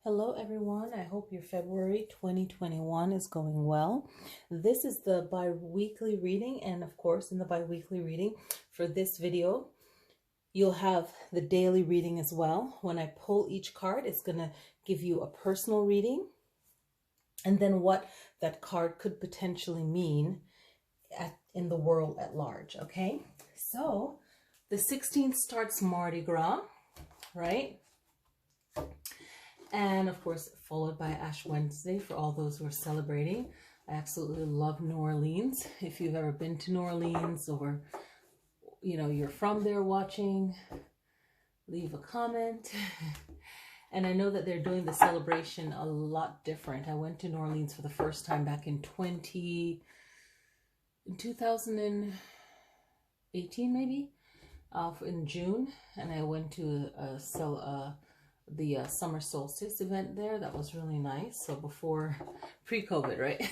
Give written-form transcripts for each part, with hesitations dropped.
Hello everyone, I hope your February 2021 is going well. This is the bi-weekly reading, and of course in the bi-weekly reading for this video, you'll have the daily reading as well. When I pull each card, it's going to give you a personal reading and then what that card could potentially mean in the world at large, okay? So the 16th starts Mardi Gras, right? And of course, followed by Ash Wednesday for all those who are celebrating. I absolutely love New Orleans. If you've ever been to New Orleans or, you know, you're from there watching, leave a comment. And I know that they're doing the celebration a lot different. I went to New Orleans for the first time back in 2018 maybe, in June. And I went to the summer solstice event there. That was really nice. So before pre-COVID, right?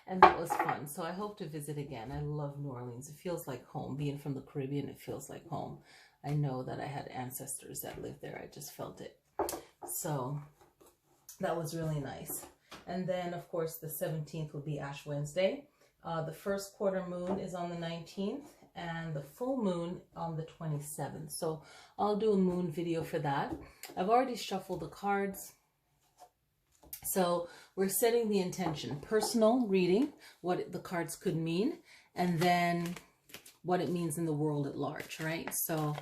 And that was fun. So I hope to visit again. I love New Orleans. It feels like home. Being from the Caribbean, it feels like home. I know that I had ancestors that lived there. I just felt it. So that was really nice. And then of course the 17th will be Ash Wednesday. The first quarter moon is on the 19th. And the full moon on the 27th. So I'll do a moon video for that. I've already shuffled the cards. So we're setting the intention. Personal reading, what the cards could mean, and then what it means in the world at large, right? So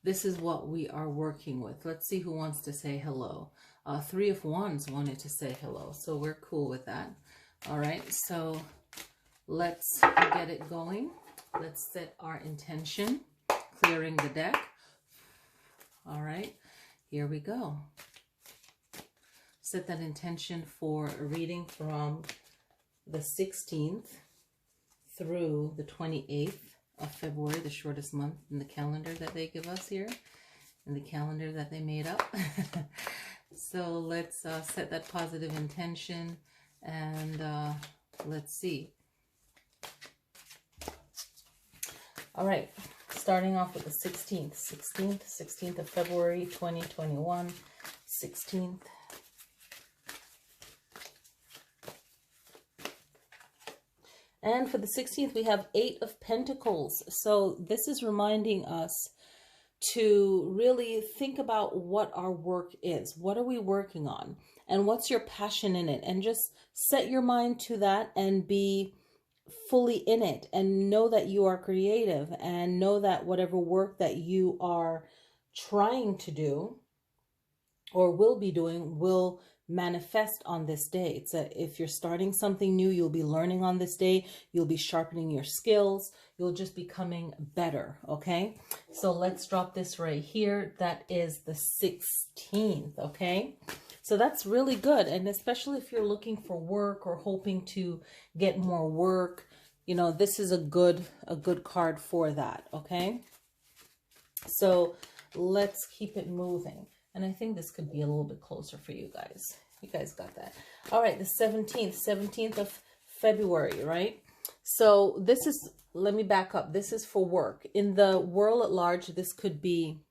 this is what we are working with. Let's see who wants to say hello. Three of Wands wanted to say hello. So we're cool with that. All right, so let's get it going. Let's set our intention, clearing the deck. All right, here we go. Set that intention for a reading from the 16th through the 28th of February, the shortest month in the calendar that they give us here, in the calendar that they made up. So let's set that positive intention and let's see. All right, starting off with the 16th of February, 2021, 16th. And for the 16th, we have 8 of Pentacles. So this is reminding us to really think about what our work is. What are we working on? And what's your passion in it? And just set your mind to that and be fully in it, and know that you are creative, and know that whatever work that you are trying to do or will be doing will manifest on this day. It's if you're starting something new, you'll be learning on this day, you'll be sharpening your skills, you'll just becoming better. Okay, so let's drop this right here. That is the 16th. Okay, so that's really good. And especially if you're looking for work or hoping to get more work, you know, this is a good card for that. Okay, so let's keep it moving. And I think this could be a little bit closer for you guys. You guys got that. All right, the 17th of February, right? So this is, let me back up. This is for work. In the world at large, this could be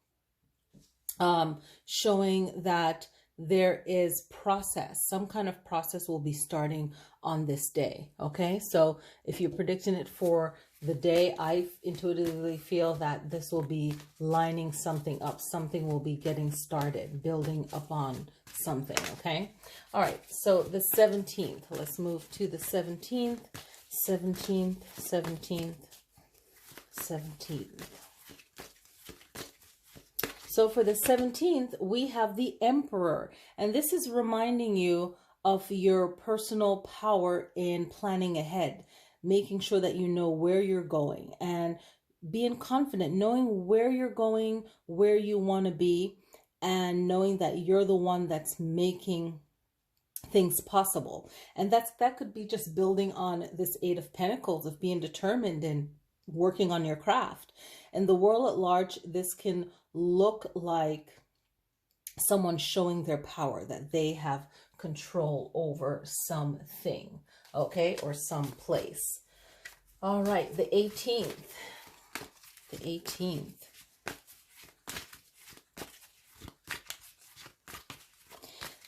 showing that there is process. Some kind of process will be starting on this day, okay? So if you're predicting it for the day, I intuitively feel that this will be lining something up. Something will be getting started, building upon something, okay? All right, so the 17th. Let's move to the 17th. 17th. So for the 17th, we have the Emperor. And this is reminding you of your personal power in planning ahead, making sure that you know where you're going and being confident, knowing where you're going, where you want to be, and knowing that you're the one that's making things possible. And that could be just building on this 8 of Pentacles, of being determined and working on your craft. In the world at large, this can look like someone showing their power, that they have control over something, okay, or some place. All right, the 18th. The 18th.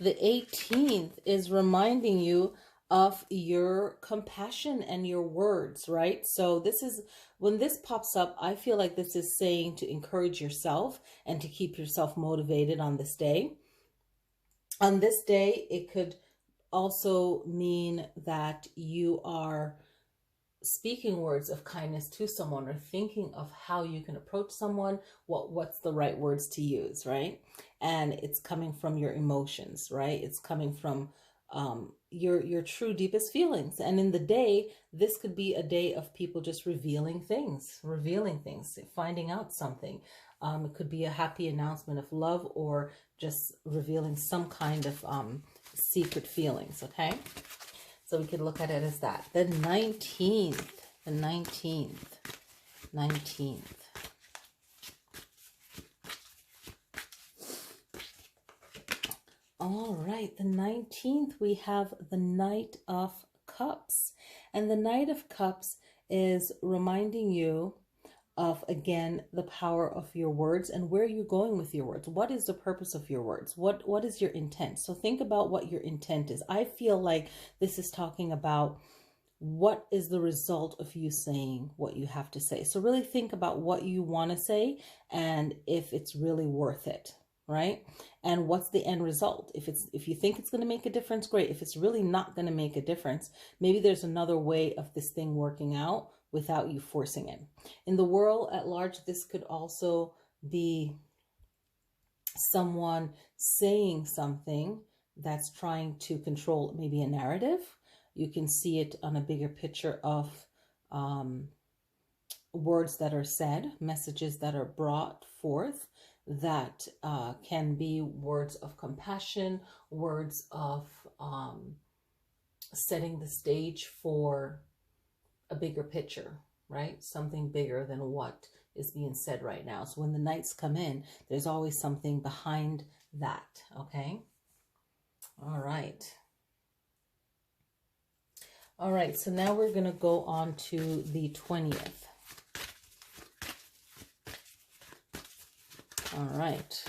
The 18th is reminding you of your compassion and your words, right? So this is, when this pops up, I feel like this is saying to encourage yourself and to keep yourself motivated on this day. On this day, it could also mean that you are speaking words of kindness to someone, or thinking of how you can approach someone, what's the right words to use, right? And it's coming from your emotions, right? It's coming from your true deepest feelings. And in the day, this could be a day of people just revealing things, finding out something. It could be a happy announcement of love, or just revealing some kind of secret feelings, okay? So we could look at it as that. The 19th. All right, the 19th, we have the Knight of Cups. And the Knight of Cups is reminding you of, again, the power of your words and where you're going with your words. What is the purpose of your words? What is your intent? So think about what your intent is. I feel like this is talking about what is the result of you saying what you have to say. So really think about what you want to say and if it's really worth it, right? And what's the end result? If you think it's going to make a difference, great. If it's really not going to make a difference, maybe there's another way of this thing working out without you forcing it. In the world at large, this could also be someone saying something that's trying to control maybe a narrative. You can see it on a bigger picture of words that are said, messages that are brought forth that can be words of compassion, words of setting the stage for a bigger picture, right? Something bigger than what is being said right now. So when the knights come in, there's always something behind that, okay? All right. All right, so now we're going to go on to the 20th. All right.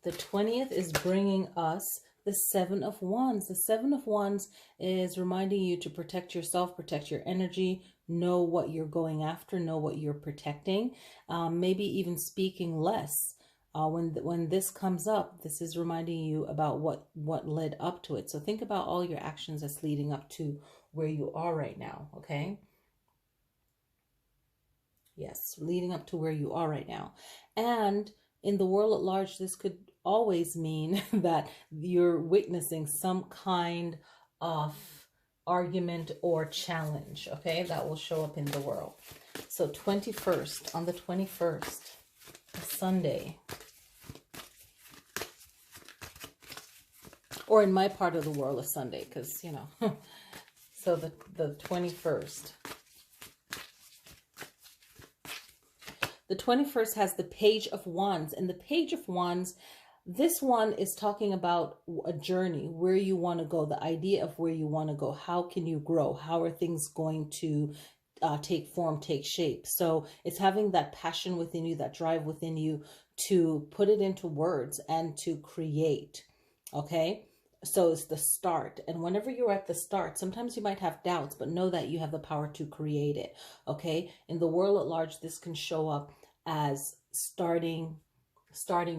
The 20th is bringing us the Seven of Wands. The Seven of Wands is reminding you to protect yourself, protect your energy, know what you're going after, know what you're protecting, maybe even speaking less. When this comes up, this is reminding you about what led up to it. So think about all your actions that's leading up to where you are right now, okay? Yes, leading up to where you are right now. And in the world at large, this could always mean that you're witnessing some kind of argument or challenge, okay, that will show up in the world. So 21st, on the 21st, Sunday, or in my part of the world, a Sunday, because, you know, so the 21st. The 21st has the Page of Wands, and the Page of Wands, this one is talking about a journey, where you want to go, the idea of where you want to go. How can you grow? How are things going to take form, take shape? So it's having that passion within you, that drive within you to put it into words and to create, okay? So it's the start. And whenever you're at the start, sometimes you might have doubts, but know that you have the power to create it, okay? In the world at large, this can show up as starting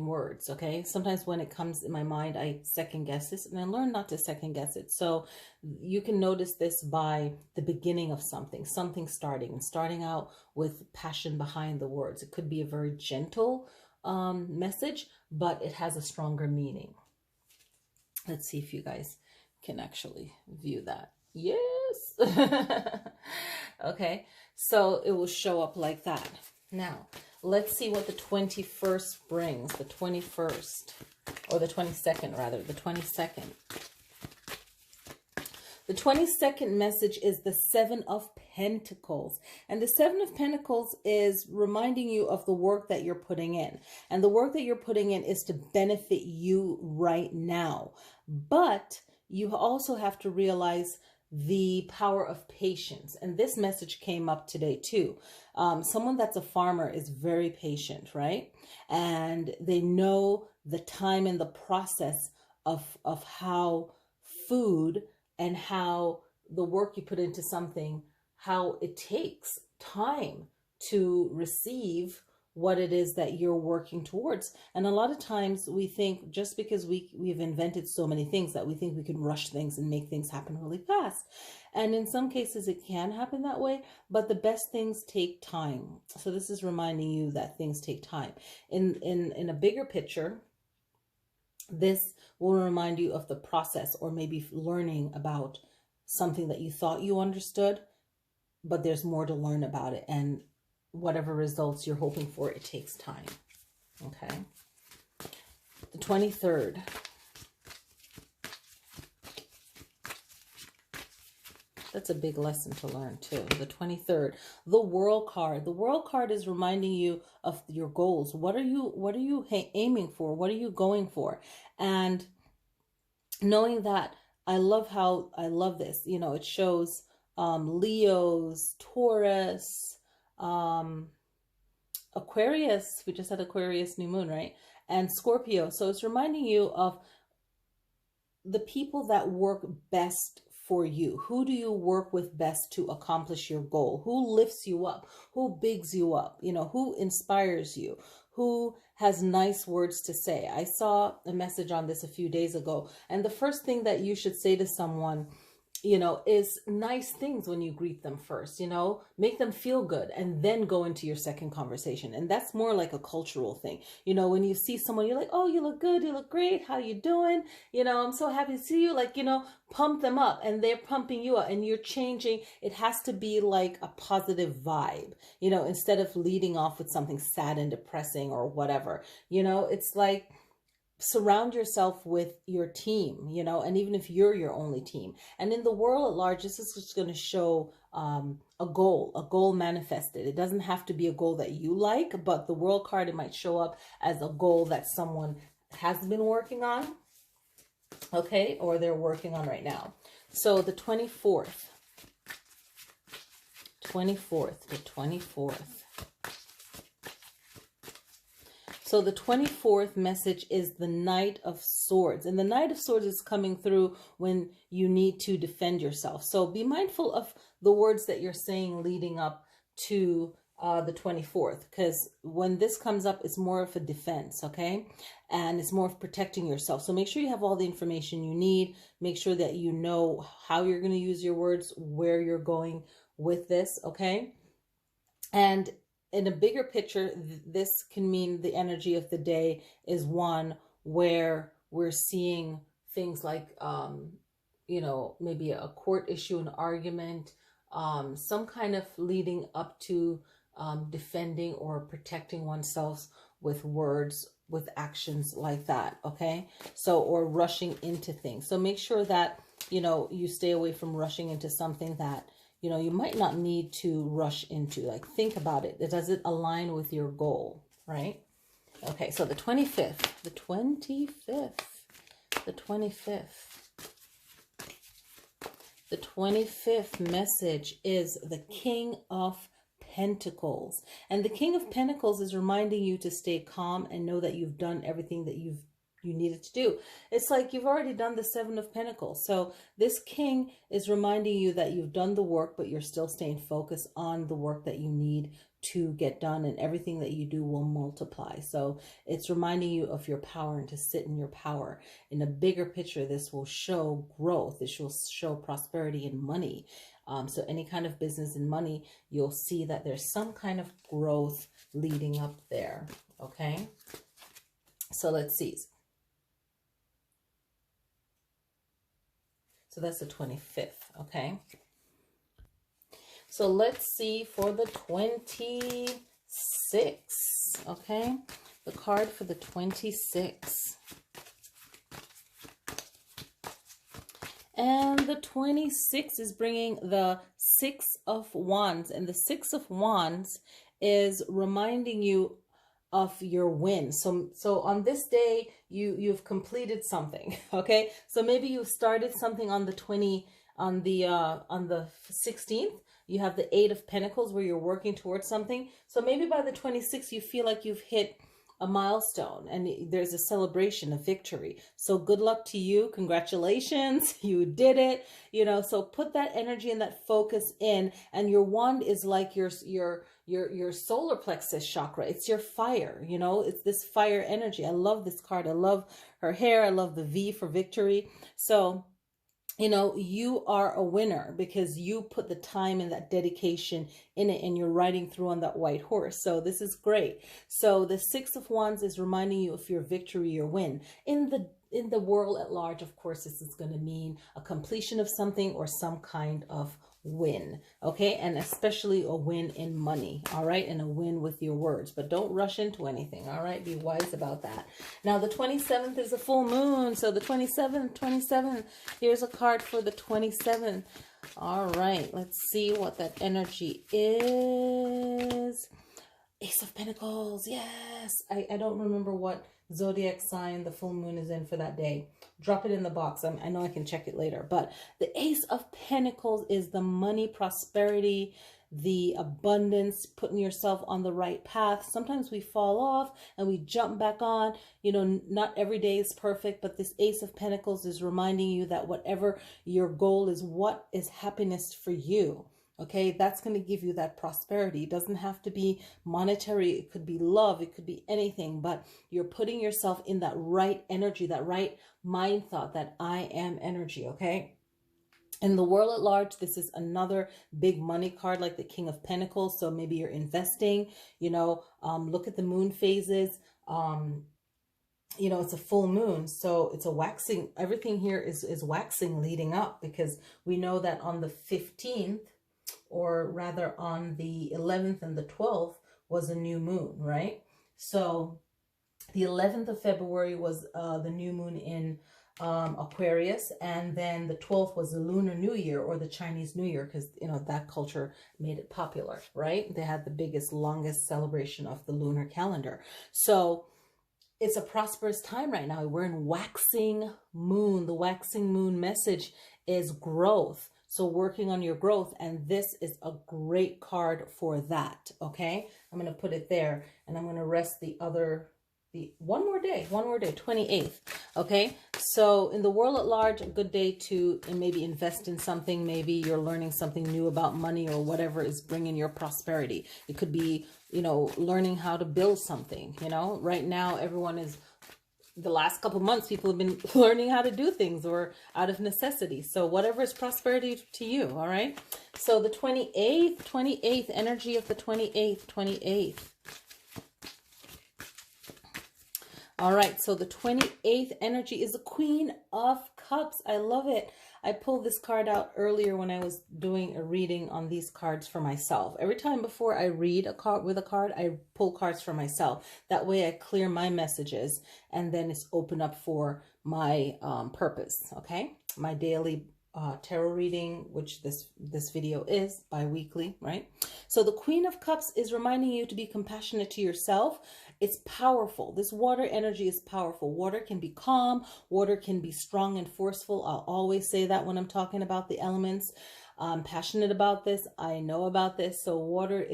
words, okay? Sometimes when it comes in my mind, I second guess this, and I learn not to second guess it. So you can notice this by the beginning of something starting out with passion behind the words. It could be a very gentle message, but it has a stronger meaning. Let's see if you guys can actually view that. Yes. Okay, so it will show up like that. Now, let's see what the 21st brings. The 21st, or the 22nd rather, the 22nd. The 22nd message is the Seven of Pentacles. And the Seven of Pentacles is reminding you of the work that you're putting in. And the work that you're putting in is to benefit you right now. But you also have to realize the power of patience. And this message came up today too. Someone that's a farmer is very patient, right? And they know the time and the process of how food and how the work you put into something, how it takes time to receive what it is that you're working towards. And a lot of times we think just because we've invented so many things that we think we can rush things and make things happen really fast. And in some cases it can happen that way, but the best things take time. So this is reminding you that things take time. In a bigger picture, this will remind you of the process, or maybe learning about something that you thought you understood, but there's more to learn about it. And whatever results you're hoping for, it takes time. Okay. The 23rd. That's a big lesson to learn too. The 23rd, the World card. The World card is reminding you of your goals. What are you aiming for? What are you going for? And knowing that, I love this. You know, it shows Leos, Taurus, Aquarius. We just had Aquarius new moon, right? And Scorpio. So it's reminding you of the people that work best for you. Who do you work with best to accomplish your goal? Who lifts you up? Who bigs you up? You know, who inspires you? Who has nice words to say? I saw a message on this a few days ago, and the first thing that you should say to someone, you know, is nice things when you greet them first. You know, make them feel good and then go into your second conversation. And that's more like a cultural thing. You know, when you see someone, you're like, oh, you look good, you look great, how you doing? You know, I'm so happy to see you. Like, you know, pump them up, and they're pumping you up, and you're changing. It has to be like a positive vibe, you know, instead of leading off with something sad and depressing or whatever. You know, it's like, surround yourself with your team, you know, and even if you're your only team. And in the world at large, this is just going to show a goal manifested. It doesn't have to be a goal that you like, but the World card, it might show up as a goal that someone has been working on, okay, or they're working on right now. So the 24th. So the 24th message is the Knight of Swords. And the Knight of Swords is coming through when you need to defend yourself. So be mindful of the words that you're saying leading up to the 24th. Because when this comes up, it's more of a defense, okay? And it's more of protecting yourself. So make sure you have all the information you need. Make sure that you know how you're going to use your words, where you're going with this, okay? And in a bigger picture, this can mean the energy of the day is one where we're seeing things like, you know, maybe a court issue, an argument, some kind of leading up to defending or protecting oneself with words, with actions like that, okay? So, or rushing into things. So make sure that, you know, you stay away from rushing into something that, you know, you might not need to rush into. Like, think about it. Does it align with your goal, right? Okay, so the 25th. The 25th message is the King of Pentacles. And the King of Pentacles is reminding you to stay calm and know that you've done everything that you needed to do. It's like you've already done the Seven of Pentacles. So this King is reminding you that you've done the work, but you're still staying focused on the work that you need to get done, and everything that you do will multiply. So it's reminding you of your power and to sit in your power. In a bigger picture, this will show growth. This will show prosperity and money. So any kind of business and money, you'll see that there's some kind of growth leading up there. Okay. So let's see. So that's the 25th, okay? So let's see for the 26th, okay? The card for the 26th. And the 26th is bringing the Six of Wands. And the Six of Wands is reminding you of your win. So on this day, you've completed something, okay? So maybe you started something on the On the 16th, you have the 8 of Pentacles where you're working towards something. So maybe by the 26th, you feel like you've hit a milestone and there's a celebration, a victory. So good luck to you. Congratulations. You did it. You know, so put that energy and that focus in, and your wand is like your solar plexus chakra. It's your fire, you know, it's this fire energy. I love this card. I love her hair. I love the V for victory. So, you know, you are a winner because you put the time and that dedication in it, and you're riding through on that white horse. So this is great. So the 6 of Wands is reminding you of your victory, your win. In the world at large, of course, this is going to mean a completion of something or some kind of win, okay? And especially a win in money, all right? And a win with your words, but don't rush into anything, all right? Be wise about that. Now, the 27th is a full moon, so the 27th, here's a card for the 27th. All right, let's see what that energy is. Ace of Pentacles, yes. I don't remember what zodiac sign the full moon is in for that day. Drop it in the box. I know I can check it later. But the Ace of Pentacles is the money, prosperity, the abundance, putting yourself on the right path. Sometimes we fall off and we jump back on. You know, not every day is perfect, but this Ace of Pentacles is reminding you that whatever your goal is, what is happiness for you? Okay, that's going to give you that prosperity. It doesn't have to be monetary. It could be love. It could be anything, but you're putting yourself in that right energy, that right mind thought, that I am energy. Okay. In the world at large, this is another big money card like the King of Pentacles. So maybe you're investing, you know, look at the moon phases. You know, it's a full moon, so it's a waxing. Everything here is waxing leading up, because we know that on the 15th, or rather on the 11th and the 12th, was a new moon, right? So the 11th of February was the new moon in Aquarius, and then the 12th was the Lunar New Year, or the Chinese New Year, because, you know, that culture made it popular, right? They had the biggest, longest celebration of the lunar calendar. So it's a prosperous time right now. We're in waxing moon. The waxing moon message is growth. So working on your growth, and this is a great card for that, okay? I'm going to put it there, and I'm going to rest one more day, 28th, okay? So in the world at large, a good day to maybe invest in something. Maybe you're learning something new about money, or whatever is bringing your prosperity. It could be, you know, learning how to build something, you know? Right now, everyone is... The last couple months, people have been learning how to do things, or out of necessity. So whatever is prosperity to you, all right? So the 28th, energy of the 28th. All right, so the 28th energy is the Queen of Cups. I love it. I pulled this card out earlier when I was doing a reading on these cards for myself. Every time before I read a card with a card, I pull cards for myself. That way I clear my messages, and then it's open up for my purpose, okay? My daily tarot reading, which this video is bi-weekly, right? So the Queen of Cups is reminding you to be compassionate to yourself. It's powerful. This water energy is powerful. Water can be calm. Water can be strong and forceful. I'll always say that when I'm talking about the elements. I'm passionate about this. I know about this. So water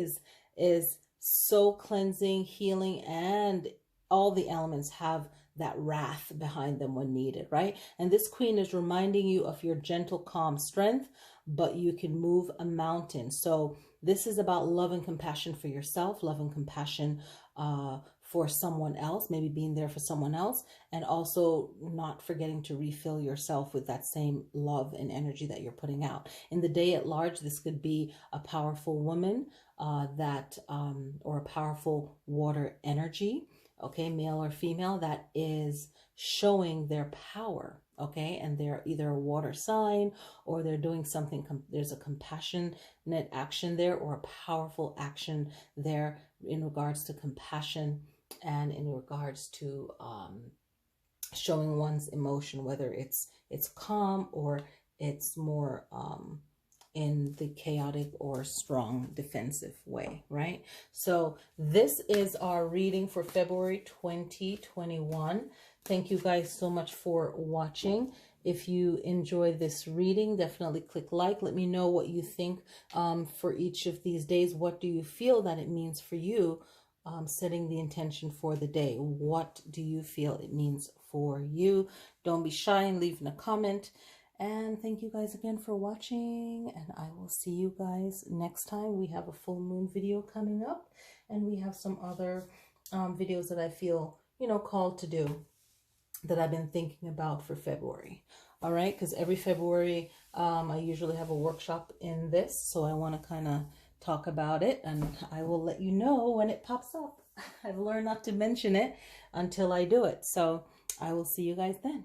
is so cleansing, healing, and all the elements have that wrath behind them when needed, right? And this queen is reminding you of your gentle, calm strength, but you can move a mountain. So this is about love and compassion for yourself, love and compassion for someone else, maybe being there for someone else, and also not forgetting to refill yourself with that same love and energy that you're putting out. In the day at large, this could be a powerful woman or a powerful water energy, okay, male or female, that is showing their power, okay, and they're either a water sign, or they're doing something, there's a compassionate action there, or a powerful action there in regards to compassion and in regards to showing one's emotion, whether it's calm or it's more in the chaotic or strong defensive way, right? So this is our reading for February 2021. Thank you guys so much for watching. If you enjoy this reading, definitely click like. Let me know what you think for each of these days. What do you feel that it means for you? Setting the intention for the day. What do you feel it means for you? Don't be shy and leave in a comment. And thank you guys again for watching, and I will see you guys next time. We have a full moon video coming up, and we have some other videos that I feel, you know, called to do that I've been thinking about for February. All right, because every February I usually have a workshop in this, so I want to kind of talk about it, and I will let you know when it pops up. I've learned not to mention it until I do it, so I will see you guys then.